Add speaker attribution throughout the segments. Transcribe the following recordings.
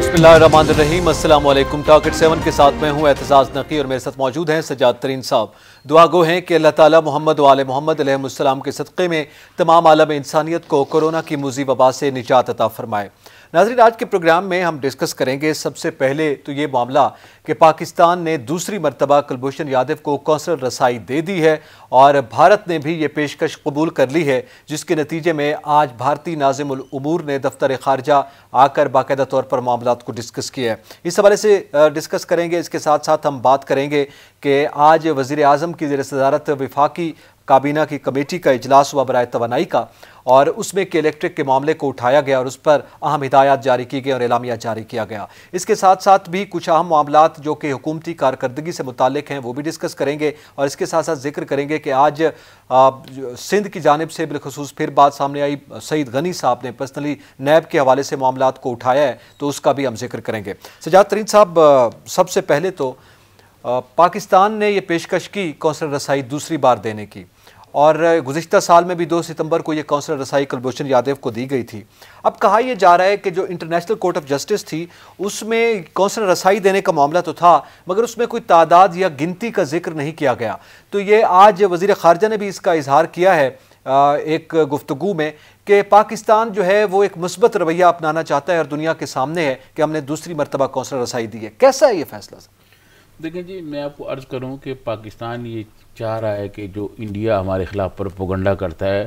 Speaker 1: बिस्मिल्लाहिर्रहमानिर्रहीम, अस्सलाम वालेकुम। टारगेट 7 के साथ मैं हूं एतजाज नकी और मेरे साथ मौजूद हैं सज्जाद तरीन साहब। दुआ गो हैं कि अल्लाह ताला मोहम्मद व आले मोहम्मद अलैहिस्सलाम के सदक़े में तमाम आलम इंसानियत को कोरोना की मुज़ी वबा से निजात अता फरमाए। नाज़रीन, आज के प्रोग्राम में हम डिस्कस करेंगे सबसे पहले तो ये मामला कि पाकिस्तान ने दूसरी मरतबा कुलभूषण यादव को कौंसलर रसाई दे दी है और भारत ने भी ये पेशकश कबूल कर ली है, जिसके नतीजे में आज भारतीय नाज़िमुल उमूर ने दफ्तर ख़ारजा आकर बाकायदा तौर पर मामलात को डिस्कस किया है। इस हवाले से डिस्कस करेंगे। इसके साथ साथ हम बात करेंगे कि आज वज़ीर आज़म की ज़ेर सदारत वफाकी काबीना की कमेटी का इजलास हुआ बराए तवानाई का, और उसमें के इलेक्ट्रिक के मामले को उठाया गया और उस पर अहम हिदायत जारी की गई और एलामिया जारी किया गया। इसके साथ साथ भी कुछ अहम मामलात जो कि हुकूमती कारकर्दगी से मुतालिक हैं वो भी डिस्कस करेंगे, और इसके साथ साथ जिक्र करेंगे कि आज सिंध की जानिब से बिलखुसूस फिर बात सामने आई। सईद गनी साहब ने पर्सनली नैब के हवाले से मामलात को उठाया है, तो उसका भी हम जिक्र करेंगे। सज्जाद तरीन साहब, सबसे पहले तो पाकिस्तान ने यह पेशकश की कौंसलर रसाई दूसरी बार देने की, और गुज़िश्ता साल में भी 2 सितंबर को यह कौंसलर रसाई कुलभूषण यादव को दी गई थी। अब कहा यह जा रहा है कि जो इंटरनेशनल कोर्ट ऑफ जस्टिस थी उसमें कौंसलर रसाई देने का मामला तो था, मगर उसमें कोई तादाद या गिनती का जिक्र नहीं किया गया। तो ये आज वज़ीर ख़ारजा ने भी इसका इजहार किया है एक गुफ्तगू में कि पाकिस्तान जो है वो एक मुस्बत रवैया अपनाना चाहता है और दुनिया के सामने है कि हमने दूसरी मरतबा कौंसलर रसाई दी है। कैसा है ये फैसला?
Speaker 2: देखें जी, मैं आपको अर्ज़ करूं कि पाकिस्तान ये चाह रहा है कि जो इंडिया हमारे ख़िलाफ़ प्रोपेगेंडा करता है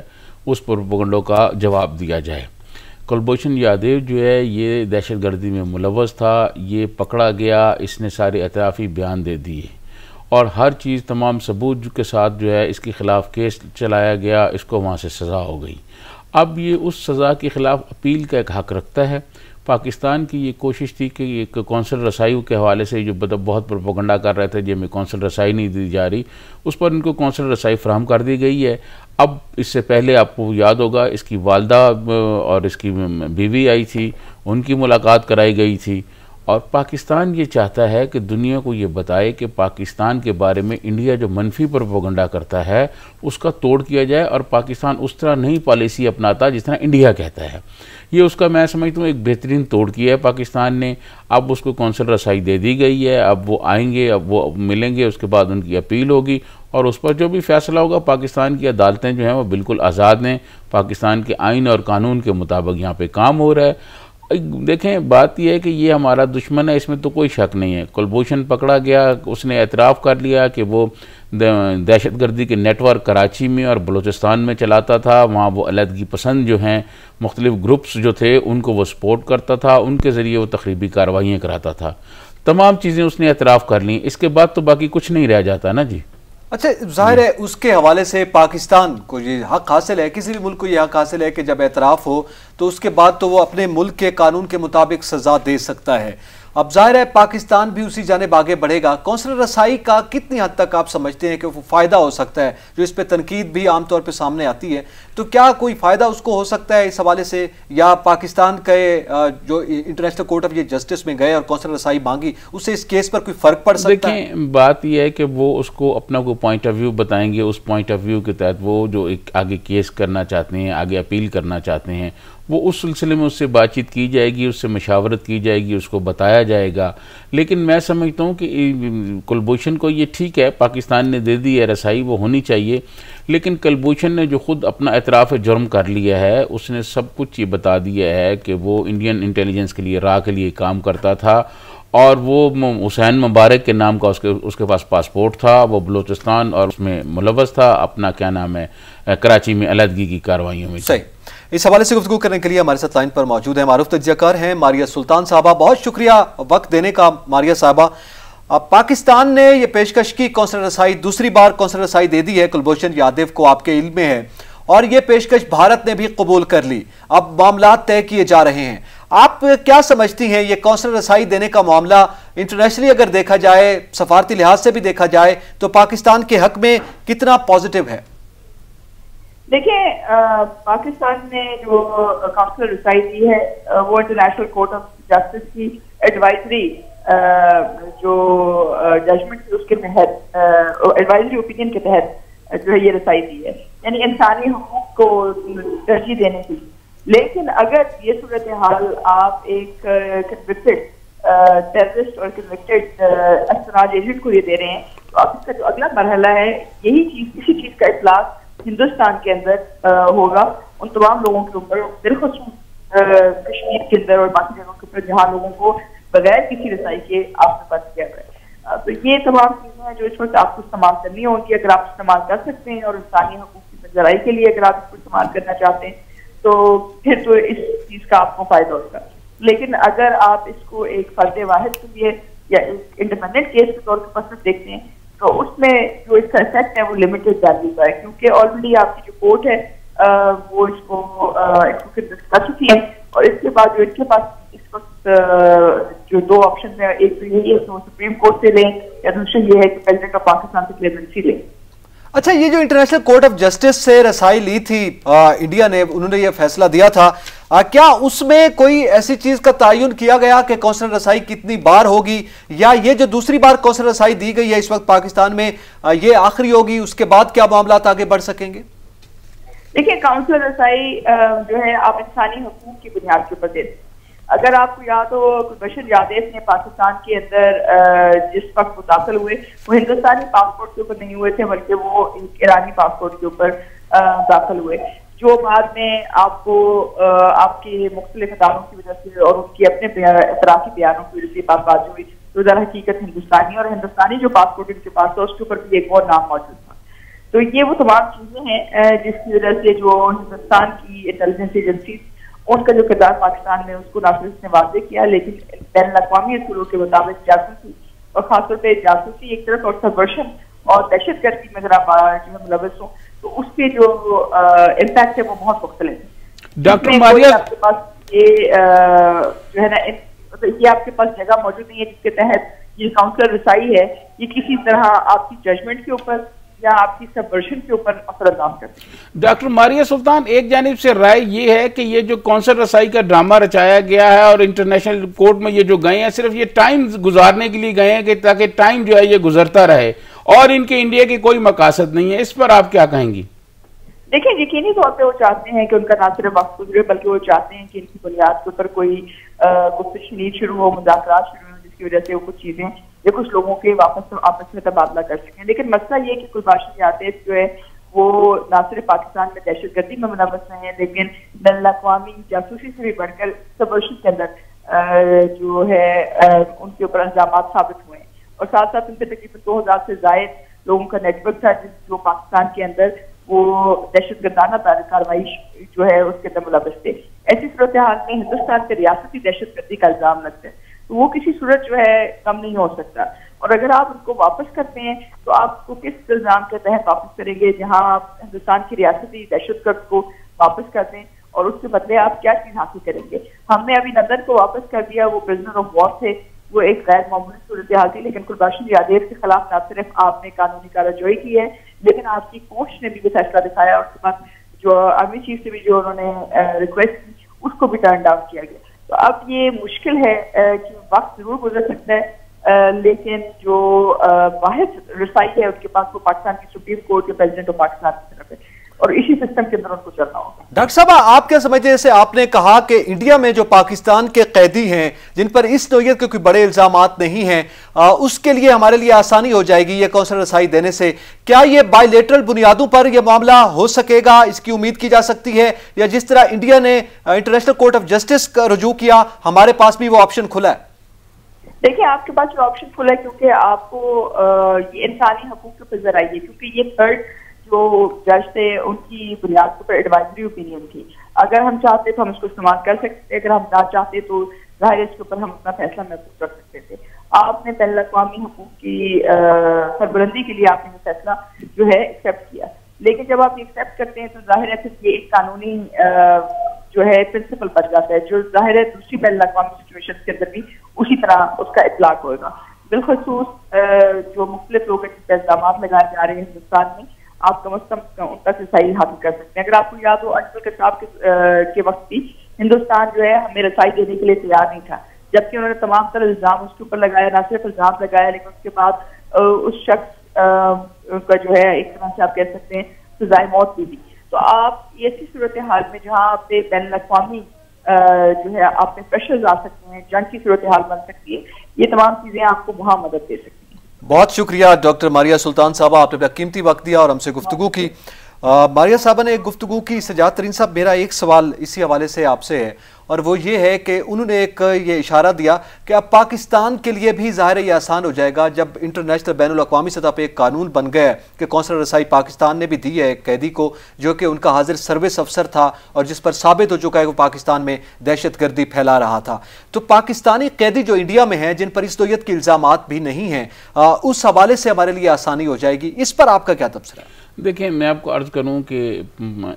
Speaker 2: उस प्रोपेगेंडा का जवाब दिया जाए। कुलभूषण यादव जो है ये दहशतगर्दी में मुलव्वस था, ये पकड़ा गया, इसने सारे एतराफ़ी बयान दे दिए और हर चीज़ तमाम सबूत के साथ जो है इसके ख़िलाफ़ केस चलाया गया, इसको वहाँ से सज़ा हो गई। अब ये उस सज़ा के ख़िलाफ़ अपील का एक हक़ रखता है। पाकिस्तान की ये कोशिश थी कि एक कौंसल रसाई के हवाले से जो बहुत प्रोपेगेंडा कर रहे थे जी हमें कौंसल रसाई नहीं दी जा रही, उस पर इनको कौंसल रसाई फराहम कर दी गई है। अब इससे पहले आपको याद होगा इसकी वालदा और इसकी बीवी आई थी, उनकी मुलाकात कराई गई थी, और पाकिस्तान ये चाहता है कि दुनिया को ये बताए कि पाकिस्तान के बारे में इंडिया जो मनफी प्रोपेगेंडा करता है उसका तोड़ किया जाए, और पाकिस्तान उस तरह नई पॉलिसी अपनाता जिस तरह इंडिया कहता है। ये उसका मैं समझता हूँ एक बेहतरीन तोड़ किया है पाकिस्तान ने। अब उसको कौंसल रसाई दे दी गई है, अब वो आएंगे, अब वो मिलेंगे, उसके बाद उनकी अपील होगी और उस पर जो भी फैसला होगा, पाकिस्तान की अदालतें जो हैं वो बिल्कुल आज़ाद हैं, पाकिस्तान के आइन और कानून के मुताबिक यहाँ पे काम हो रहा है। देखें, बात यह है कि ये हमारा दुश्मन है, इसमें तो कोई शक नहीं है। कुलभूषण पकड़ा गया, उसने एतराफ़ कर लिया कि वो दहशतगर्दी के नेटवर्क कराची में और बलूचिस्तान में चलाता था, वहाँ वो अलहदगी पसंद जो हैं मुख्तलिफ ग्रुप्स जो थे उनको वो सपोर्ट करता था, उनके ज़रिए वो तखरीबी कार्रवाइयाँ कराता था। तमाम चीज़ें उसने एतराफ़ कर ली, इसके बाद तो बाकी कुछ नहीं रह जाता ना जी।
Speaker 1: अच्छा, जाहिर है उसके हवाले से पाकिस्तान को ये हक हासिल है, किसी भी मुल्क को ये हक हासिल है कि जब एतराफ़ हो तो उसके बाद तो वो अपने मुल्क के कानून के मुताबिक सज़ा दे सकता है। अब जाहिर है पाकिस्तान भी उसी जानिब आगे बढ़ेगा। कौंसलर रसाई का कितनी हद तक आप समझते हैं कि वो फ़ायदा हो सकता है? जो इस पर तनकीद भी आमतौर पर सामने आती है, तो क्या कोई फ़ायदा उसको हो सकता है इस हवाले से, या पाकिस्तान के जो इंटरनेशनल कोर्ट ऑफ जस्टिस में गए और कौंसलर रसाई मांगी, उससे इस केस पर कोई फ़र्क पड़ सकता है?
Speaker 2: देखें, बात यह है कि वो उसको अपना कोई पॉइंट ऑफ व्यू बताएंगे, उस पॉइंट ऑफ व्यू के तहत वो जो एक आगे केस करना चाहते हैं, आगे अपील करना चाहते हैं, वो उस सिलसिले में उससे बातचीत की जाएगी, उससे मशावरत की जाएगी, उसको बताया जाएगा। लेकिन मैं समझता हूँ कि कुलभूषण को ये ठीक है, पाकिस्तान ने दे दी है रसाई, वो होनी चाहिए, लेकिन कुलभूषण ने जो खुद अपना एतराफ़ जुर्म कर लिया है, उसने सब कुछ ये बता दिया है कि वो इंडियन इंटेलिजेंस के लिए, रा के लिए काम करता था, और वो हुसैन मुबारक के नाम का उसके पास पासपोर्ट था, वो बलूचिस्तान और उसमें मुलव्वस था, अपना क्या नाम है कराची में अलहदगी की कार्रवाइयों में।
Speaker 1: सही। इस हवाले से गुफ्तगू करने के लिए हमारे साथ लाइन पर मौजूद है मारूफ तज्जियाकार हैं मारिया सुल्तान साहबा। बहुत शुक्रिया वक्त देने का मारिया साहबा। पाकिस्तान ने यह पेशकश की कौंसलर रसाई, दूसरी बार कौंसलर रसाई दे दी है कुलभूषण यादव को, आपके इल्म में है, और यह पेशकश भारत ने भी कबूल कर ली। अब मामला तय किए जा रहे हैं। आप क्या समझती हैं ये कौंसलर रसाई देने का मामला इंटरनेशनली अगर देखा जाए, सफारती लिहाज से भी देखा जाए, तो पाकिस्तान के हक में कितना पॉजिटिव है?
Speaker 3: देखिए, पाकिस्तान ने जो कौंसलर रसाई दी है वो इंटरनेशनल कोर्ट ऑफ जस्टिस की एडवाइजरी जो जजमेंट उसके तहत, एडवाइजरी ओपिनियन के तहत जो है ये रसाई दी है, यानी इंसानी हकूक को तरजीह देने की लेकिन अगर ये सूरत हाल आप एक कन्विक्टेड टेररिस्ट और कन्विक्टेड एस्पियोनेज एजेंट को ये दे रहे हैं, तो अब इसका जो अगला मरहला है यही चीज, इसी चीज का इतलाक हिंदुस्तान के अंदर होगा उन तमाम लोगों के ऊपर, बिलखुसूस कश्मीर के अंदर और बाकी जगहों के ऊपर जहाँ लोगों को बगैर किसी रसाई के आपने बंद किया गया है। तो ये तमाम चीजें हैं जो इस वक्त आपको इस्तेमाल करनी होंगी। अगर आप इस्तेमाल कर सकते हैं और इंसानी हकूक की बंजराई के लिए अगर आप इसको इस्तेमाल करना चाहते हैं तो फिर तो इस चीज का आपको फायदा होगा। लेकिन अगर आप इसको एक फर्द वाहिद के लिए या एक इंडिपेंडेंट केस के तौर पर सिर्फ देखते हैं तो उसमें जो इसका इफेक्ट है वो लिमिटेड वैल्यू का है, क्योंकि ऑलरेडी आपकी जो कोर्ट है वो इसको कर चुकी है और इसके बाद जो इनके पास इस वक्त जो दो ऑप्शन है, एक तो यही है कि वो सुप्रीम कोर्ट से लें या दूसरा ये है कि प्रेसिडेंट ऑफ पाकिस्तान से क्लेमेंसी लें।
Speaker 1: अच्छा, ये जो इंटरनेशनल कोर्ट ऑफ जस्टिस से रसाई ली थी इंडिया ने, उन्होंने ये फैसला दिया था, क्या उसमें कोई ऐसी चीज का तयन किया गया कि कौंसल रसाई कितनी बार होगी, या ये जो दूसरी बार कौंसल रसाई दी गई है इस वक्त पाकिस्तान में ये आखिरी होगी, उसके बाद क्या मामला आगे बढ़ सकेंगे?
Speaker 3: देखिए, काउंसिल रसाई जो है आप इंसानी हकूक की बुनियाद के ऊपर देते। अगर आपको याद हो, बशर यादेव ने पाकिस्तान के अंदर जिस वक्त वो दाखिल हुए वो हिंदुस्तानी पासपोर्ट के ऊपर नहीं हुए थे, बल्कि वो ईरानी पासपोर्ट के ऊपर दाखिल हुए, जो बाद में आपको आपके मुख्तलिफ अदारों की वजह से और उनकी अपने इतराकी बयानों की वजह से बात बात हुई तो दर हकीकत हिंदुस्तानी और हिंदुस्तानी जो पासपोर्ट इनके पास था उसके ऊपर भी एक और नाम मौजूद था। तो ये वो तमाम चीजें हैं जिसकी वजह से जो हिंदुस्तान की इंटेलिजेंस एजेंसी उनका जो किरदार पाकिस्तान में उसको ना सिर्फ उसने वादे किया, लेकिन बैन अवी असूलों के मुताबिक जासूसी और खासतौर पर जासूसी एक तरफ और सबवर्शन और दहशतगर्दी में अगर आप जो मुलविस हो तो उसके जो इम्पैक्ट है वो बहुत मुख्तलिफ है।
Speaker 2: डॉक्टर मारिया,
Speaker 3: आपके पास ये जो है ना, ये आपके पास जगह मौजूद नहीं है जिसके तहत ये काउंसलर रसाई है ये किसी तरह आपकी जजमेंट के ऊपर या आपकी सबवर्शन के ऊपर असरअंदाज करते हैं।
Speaker 2: डॉक्टर मारिया सुल्तान, एक जानिब से राय ये है कि ये जो कौंसल रसाई का ड्रामा रचाया गया है और इंटरनेशनल कोर्ट में ये जो गए हैं सिर्फ ये टाइम गुजारने के लिए गए हैं कि ताकि टाइम जो है ये गुजरता रहे और इनके इंडिया की कोई मकासद नहीं है, इस पर आप क्या कहेंगी?
Speaker 3: देखिए, यकीनी तौर पे वो चाहते हैं कि उनका ना सिर्फ वक्त गुजरे बल्कि वो चाहते हैं कि इनकी बुनियाद के ऊपर कोई गुफ्तगू शुरू हो, मुज़ाकरात शुरू हो, जिसकी वजह से वो कुछ चीजें या कुछ लोगों के वापस आपस में तबादला कर सकें। लेकिन मसला ये कि कुलबाशी आतिफ जो है वो ना सिर्फ पाकिस्तान में दहशतगर्दी में मुलव्वस नहीं है, लेकिन बैनुल अक़वामी जासूसी से भी बढ़कर सबवर्शन के अंदर जो है उनके ऊपर इल्जामात साबित हुए हैं और साथ साथ उन पर तकरीबन 2000 से ज्यादा लोगों का नेटवर्क था जो पाकिस्तान के अंदर वो दहशतगर्दाना कार्रवाई जो है उसके अंदर मुलव्वस थे। ऐसी सूरत हाल में हिंदुस्तान से रियासती दहशतगर्दी का इल्जाम लगता है तो वो किसी सूरत जो है कम नहीं हो सकता। और अगर आप उनको वापस करते हैं तो आपको किस इल्जाम के तहत वापस करेंगे, जहां आप हिंदुस्तान की रियासती दहशतगर्द को वापस कर दें और उसके बदले आप क्या चीज हासिल करेंगे? हमने अभी लंदन को वापस कर दिया, वो प्रिजनर ऑफ वॉर थे, वो एक गैर मामूली सूरत हाल थी, लेकिन कुलबाशी आदेव के खिलाफ न सिर्फ आपने कानूनी कार्रवाई की है लेकिन आपकी कोर्ट ने भी ये फैसला दिखाया और उसके बाद जो आर्मी चीफ से भी जो उन्होंने रिक्वेस्ट की उसको भी टर्न डाउन किया गया। तो अब ये मुश्किल है कि वक्त जरूर गुजर सकता है लेकिन जो वाहिद रसाई है उसके पास वो पाकिस्तान की सुप्रीम कोर्ट के प्रेसिडेंट ऑफ पाकिस्तान की तरफ है और इसी सिस्टम के अंदर उनको चलना होगा।
Speaker 1: डॉक्टर साहब, आप क्या समझते हैं, जैसे आपने कहा कि इंडिया में जो पाकिस्तान के कैदी हैं जिन पर इस नौयत के कोई बड़े इल्जामात नहीं हैं, उसके लिए हमारे लिए आसानी हो जाएगी ये कौंसल रसाई देने से, क्या ये बायलेटरल बुनियादों पर यह मामला हो सकेगा, इसकी उम्मीद की जा सकती है, या जिस तरह इंडिया ने इंटरनेशनल कोर्ट ऑफ जस्टिस का रुजू किया हमारे पास भी वो ऑप्शन खुला है?
Speaker 3: देखिए, आपके पास जो ऑप्शन खुला है क्योंकि आपको ये इंसानी हकूक के ऊपर जराइए, क्योंकि ये थर्ड जो जज थे उनकी बुनियाद के ऊपर एडवाइजरी ओपिनियन थी। अगर हम चाहते तो हम इसको इस्तेमाल कर सकते, अगर हम ना चाहते तो जाहिर इसके ऊपर हम अपना फैसला महफूज रख सकते थे। आपने बैनुल अक़वामी हुकूक की सरबुलंदी के लिए आपने ये फैसला जो है एक्सेप्ट किया, लेकिन जब आप एक्सेप्ट करते हैं तो जाहिर है फिर ये एक कानूनी जो है प्रिंसिपल बन जाता है, जो जाहिर है दूसरी बैनुल अक़वामी सिचुएशन के अंदर भी उसी तरह उसका इतलाक होगा। बिलखुसूस जो मुख्तलिफ लोग इल्जाम लगाए जा रहे हैं हिंदुस्तान में, आप कम अज कम उन तक रसाई हासिल कर सकते हैं। अगर आपको याद हो अजमल कसाब के वक्त भी हिंदुस्तान जो है हमें रसाई देने के लिए तैयार नहीं था, जबकि उन्होंने तमाम तरह इल्जाम उसके ऊपर लगाया, ना सिर्फ इल्जाम लगाया लेकिन उसके बाद उस शख्स का जो है एक तरह से आप कह सकते हैं सजाए मौत भी दी। तो आप ऐसी सूरत हाल में जहाँ आपसे बैन अवी जो है आप में प्रेशर्स आ सकते हैं, जंग की सूरत हाल बन सकती है, ये तमाम चीज़ें आपको वहाँ मदद दे सकती हैं।
Speaker 1: बहुत शुक्रिया डॉक्टर मारिया सुल्तान साहबा, आपने अपना कीमती वक्त दिया और हमसे गुफ्तगू की। मारिया साहबा ने एक गुफ्तगू की। सजाद तरीन साहब, मेरा एक सवाल इसी हवाले से आपसे है और वो ये है कि उन्होंने एक ये इशारा दिया कि अब पाकिस्तान के लिए भी ज़ाहिर ये आसान हो जाएगा जब इंटरनेशनल बैनुल अक़वामी सतह पर एक कानून बन गया है कि कौंसलर रसाई पाकिस्तान ने भी दी है एक कैदी को जो कि उनका हाजिर सर्विस अफसर था और जिस पर साबित हो चुका है वो पाकिस्तान में दहशतगर्दी फैला रहा था। तो पाकिस्तानी कैदी जो इंडिया में हैं, जिन पर इस नोयत के इल्ज़ामात भी नहीं हैं, उस हवाले से हमारे लिए आसानी हो जाएगी। इस पर आपका क्या तबसरा है?
Speaker 2: देखिए, मैं आपको अर्ज़ करूं कि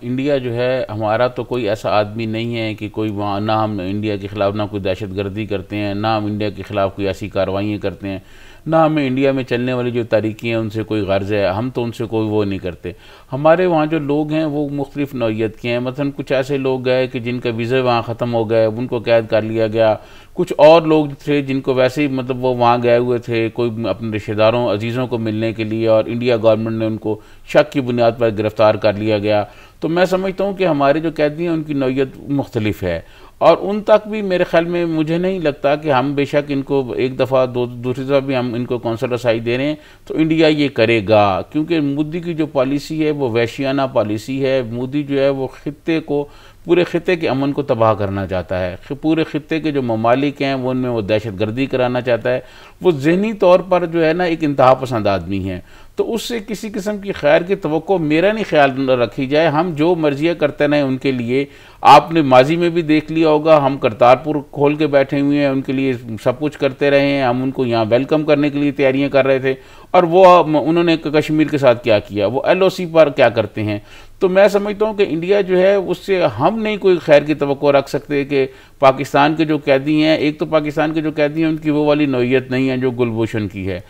Speaker 2: इंडिया जो है, हमारा तो कोई ऐसा आदमी नहीं है कि कोई वहाँ, ना हम इंडिया के ख़िलाफ़ ना कोई दहशतगर्दी करते हैं, ना हम इंडिया के ख़िलाफ़ कोई ऐसी कार्रवाइयाँ करते हैं, ना हमें इंडिया में चलने वाली जो तारीकी हैं उनसे कोई गर्ज है, हम तो उनसे कोई वो नहीं करते। हमारे वहाँ जो लोग हैं वो मुख्तलिफ नौइयत के हैं। मसलन कुछ ऐसे लोग गए कि जिनका वीज़ा वहाँ ख़त्म हो गए, उनको कैद कर लिया गया। कुछ और लोग थे जिनको वैसे ही मतलब वो वहाँ गए हुए थे कोई अपने रिश्तेदारों अजीज़ों को मिलने के लिए और इंडिया गवर्नमेंट ने उनको शक की बुनियाद पर गिरफ़्तार कर लिया गया। तो मैं समझता हूँ कि हमारे जो कैदी हैं उनकी नौइयत मुख्तलिफ है और उन तक भी मेरे ख्याल में मुझे नहीं लगता कि हम बेशक इनको एक दफ़ा दूसरी दफ़ा भी हम इनको कौंसल रसाई दे रहे हैं तो इंडिया ये करेगा, क्योंकि मोदी की जो पॉलिसी है वो वहशियाना पॉलिसी है। मोदी जो है वो खित्ते को, पूरे खित्ते के अमन को तबाह करना चाहता है। पूरे खित्ते के जो ममालिक हैं वो उनमें वो दहशतगर्दी कराना चाहता है। वो ज़हनी तौर पर जो है ना एक इंतहा पसंद आदमी है, तो उससे किसी किस्म की खैर की तवक्को मेरा नहीं ख्याल रखी जाए। हम जो मर्जियाँ करते रहें उनके लिए। आपने माजी में भी देख लिया होगा, हम करतारपुर खोल के बैठे हुए हैं, उनके लिए सब कुछ करते रहे हैं। हम उनको यहाँ वेलकम करने के लिए तैयारियाँ कर रहे थे और वो उन्होंने कश्मीर के साथ क्या किया, वो LOC पर क्या करते हैं। तो मैं समझता हूँ कि इंडिया जो है उससे हम नहीं कोई खैर की तवक्को रख सकते कि पाकिस्तान के जो कैदी हैं, एक तो पाकिस्तान के जो कैदी हैं उनकी वो वाली नौइयत नहीं है जो गुलभूषण की है,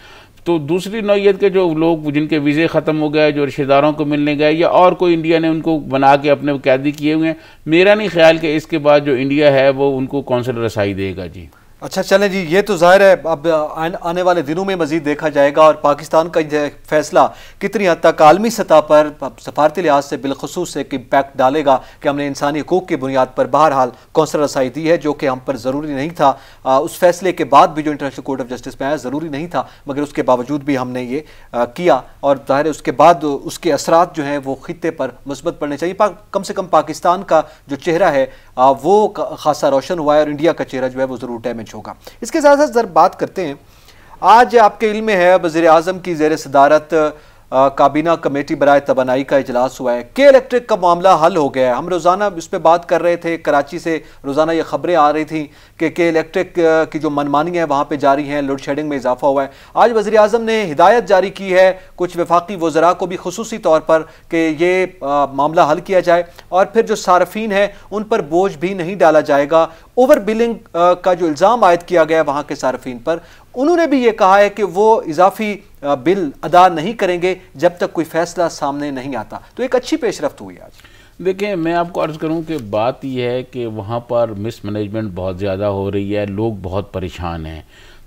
Speaker 2: तो दूसरी नौइयत के जो लोग जिनके वीज़े ख़त्म हो गए, जो रिश्तेदारों को मिलने गए या और कोई इंडिया ने उनको बना के अपने कैदी किए हुए हैं, मेरा नहीं ख्याल कि इसके बाद जो इंडिया है वो उनको कौंसल रसाई देगा जी।
Speaker 1: अच्छा चलें जी, ये तो जाहिर है अब आने वाले दिनों में मजीद देखा जाएगा और पाकिस्तान का फैसला कितनी हद तक आलमी सतह पर सफारती लिहाज से बिलखसूस एक इम्पैक्ट डालेगा कि हमने इंसानी हकूक़ की बुनियाद पर बहरहाल कौंसल रसाई दी है, जो कि हम पर ज़रूरी नहीं था। उस फैसले के बाद भी जो इंटरनेशनल कोर्ट ऑफ जस्टिस में आया ज़रूरी नहीं था, मगर उसके बावजूद भी हमने ये किया और जाहिर है उसके बाद उसके असरात जो हैं वो खित्ते पर मुस्बत पड़ने चाहिए। कम से कम पाकिस्तान का जो चेहरा है वो खासा रोशन हुआ है और इंडिया का चेहरा जो है वो ज़रूर डैमेज होगा। इसके साथ साथ जरा बात करते हैं, आज आपके इल्म में है वज़ीर आज़म की ज़ेर सदारत काबीना कमेटी बराए तवानाई का इजलास हुआ है। के इलेक्ट्रिक का मामला हल हो गया है। हम रोज़ाना इस पर बात कर रहे थे, कराची से रोज़ाना ये खबरें आ रही थी कि के इलेक्ट्रिक की जो मनमानी है वहाँ पे जारी है, लोड शेडिंग में इजाफा हुआ है। आज वज़ीर आज़म ने हिदायत जारी की है कुछ वफाकी वज़रा को भी खुसूसी तौर पर कि ये मामला हल किया जाए और फिर जो सारफीन है उन पर बोझ भी नहीं डाला जाएगा। ओवर बिलिंग का जो इल्ज़ाम आयद किया गया वहाँ के सारफीन पर, उन्होंने भी ये कहा है कि वो इजाफी बिल अदा नहीं करेंगे जब तक कोई फैसला सामने नहीं आता। तो एक अच्छी पेशरफ्त हुई आज।
Speaker 2: देखिए, मैं आपको अर्ज़ करूं कि बात यह है कि वहाँ पर मिसमैनेजमेंट बहुत ज़्यादा हो रही है, लोग बहुत परेशान हैं।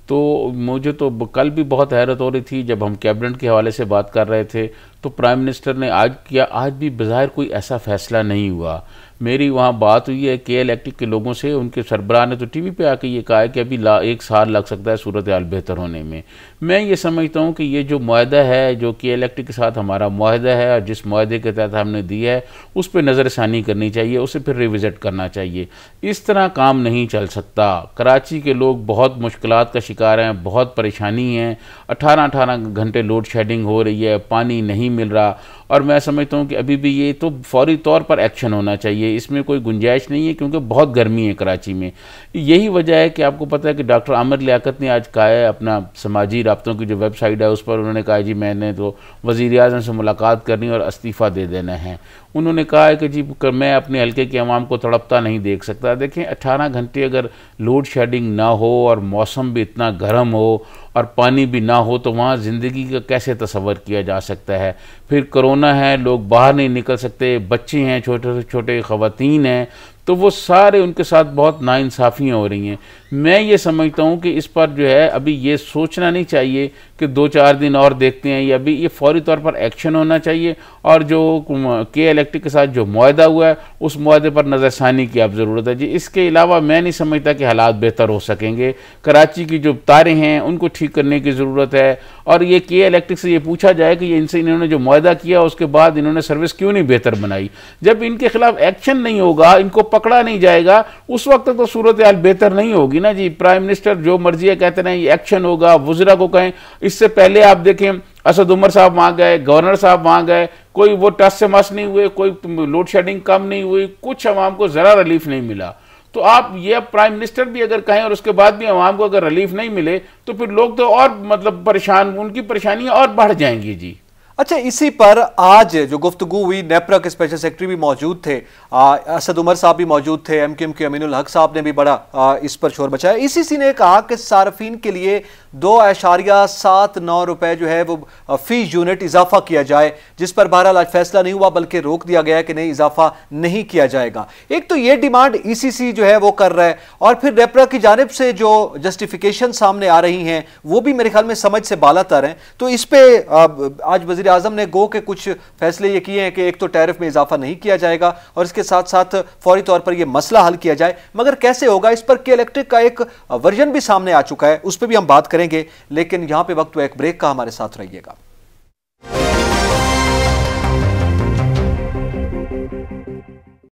Speaker 2: तो मुझे तो कल भी बहुत हैरत हो रही थी जब हम कैबिनेट के हवाले से बात कर रहे थे तो प्राइम मिनिस्टर ने आज किया, आज भी बज़ाहिर कोई ऐसा फ़ैसला नहीं हुआ। मेरी वहाँ बात हुई है के इलेक्ट्रिक के लोगों से, उनके सरबराह ने तो टीवी पे आके ये कहा है कि अभी 1 साल लग सकता है सूरत हाल बेहतर होने में। मैं ये समझता हूँ कि ये जो मुआहदा है, जो के इलेक्ट्रिक के साथ हमारा मुआहदा है और जिस मुआहदे के तहत हमने दिया है उस पर नज़रसानी करनी चाहिए, उसे फिर रिविज़िट करना चाहिए। इस तरह काम नहीं चल सकता। कराची के लोग बहुत मुश्किलात का शिकार हैं, बहुत परेशानी है। 18 घंटे लोड शेडिंग हो रही है, पानी नहीं मिल रहा और मैं समझता हूँ कि अभी भी ये तो फौरी तौर पर एक्शन होना चाहिए, इसमें कोई गुंजाइश नहीं है क्योंकि बहुत गर्मी है कराची में। यही वजह है कि आपको पता है कि डॉक्टर आमिर लियाकत ने आज कहा है, अपना समाजी राब्तों की जो वेबसाइट है उस पर उन्होंने कहा जी मैंने तो वज़ीर आज़म से मुलाकात करनी और इस्तीफ़ा दे देना है। उन्होंने कहा है कि जी मैं अपने हल्के के अवाम को तड़पता नहीं देख सकता। देखें, 18 घंटे अगर लोड शेडिंग ना हो और मौसम भी इतना गर्म हो और पानी भी ना हो तो वहाँ ज़िंदगी का कैसे तसव्वुर किया जा सकता है। फिर कोरोना है, लोग बाहर नहीं निकल सकते, बच्चे हैं, छोटे छोटे ख़वातीन हैं, तो वो सारे उनके साथ बहुत नाइंसाफ़ियाँ हो रही हैं। मैं ये समझता हूँ कि इस पर जो है अभी ये सोचना नहीं चाहिए कि 2-4 दिन और देखते हैं, या अभी ये फौरी तौर पर एक्शन होना चाहिए। और जो के इलेक्ट्रिक के साथ जो मुआहदा हुआ है उस मुआहदे पर नज़रसानी की अब ज़रूरत है जी। इसके अलावा मैं नहीं समझता कि हालात बेहतर हो सकेंगे। कराची की जो तारें हैं उनको ठीक करने की ज़रूरत है, और ये के इलेक्ट्रिक से ये पूछा जाए कि इन्होंने जो मुआहदा किया उसके बाद इन्होंने सर्विस क्यों नहीं बेहतर बनाई। जब इनके खिलाफ एक्शन नहीं होगा, इनको पकड़ा नहीं जाएगा, उस वक्त तक तो सूरत हाल बेहतर नहीं होगी ना जी। प्राइम मिनिस्टर जो मर्जी है कहते हैं एक्शन होगा, वज़रा को कहें। इससे पहले आप देखें असद उमर साहब वहां गए, गवर्नर साहब वहां गए, कोई वो टस से मस नहीं हुए, कोई लोड शेडिंग कम नहीं हुई, कुछ अवाम को जरा रिलीफ नहीं मिला। तो आप ये प्राइम मिनिस्टर भी अगर कहें और उसके बाद भी अवाम को अगर रिलीफ नहीं मिले तो फिर लोग तो और मतलब परेशान, उनकी परेशानियां और बढ़ जाएंगी जी।
Speaker 1: अच्छा, इसी पर आज जो गुफ्तगू हुई, नेपरा के स्पेशल सेक्रेटरी भी मौजूद थे, असद उमर साहब भी मौजूद थे, एमक्यूएम के अमीनुल हक साहब ने भी बड़ा इस पर शोर मचाया। इसी ने कहा कि सार्फिन के लिए 2.79 रुपए जो है वो फी यूनिट इजाफा किया जाए, जिस पर बहरहाल आज फैसला नहीं हुआ बल्कि रोक दिया गया कि नहीं, इजाफा नहीं किया जाएगा। एक तो ये डिमांड ईसीसी जो है वो कर रहा है, और फिर नेपरा की जानिब से जो जस्टिफिकेशन सामने आ रही हैं वो भी मेरे ख्याल में समझ से बालातर हैं। तो इस पे आज वज़ीर आज़म ने गो के कुछ फैसले ये किए हैं कि एक तो टैरिफ में इजाफा नहीं किया जाएगा और इसके साथ साथ फौरी तौर पर यह मसला हल किया जाए। मगर कैसे होगा, इस पर के इलेक्ट्रिक का एक वर्जन भी सामने आ चुका है, उस पर भी हम बात करेंगे। लेकिन यहां पे वक्त एक ब्रेक का, हमारे साथ रहिएगा।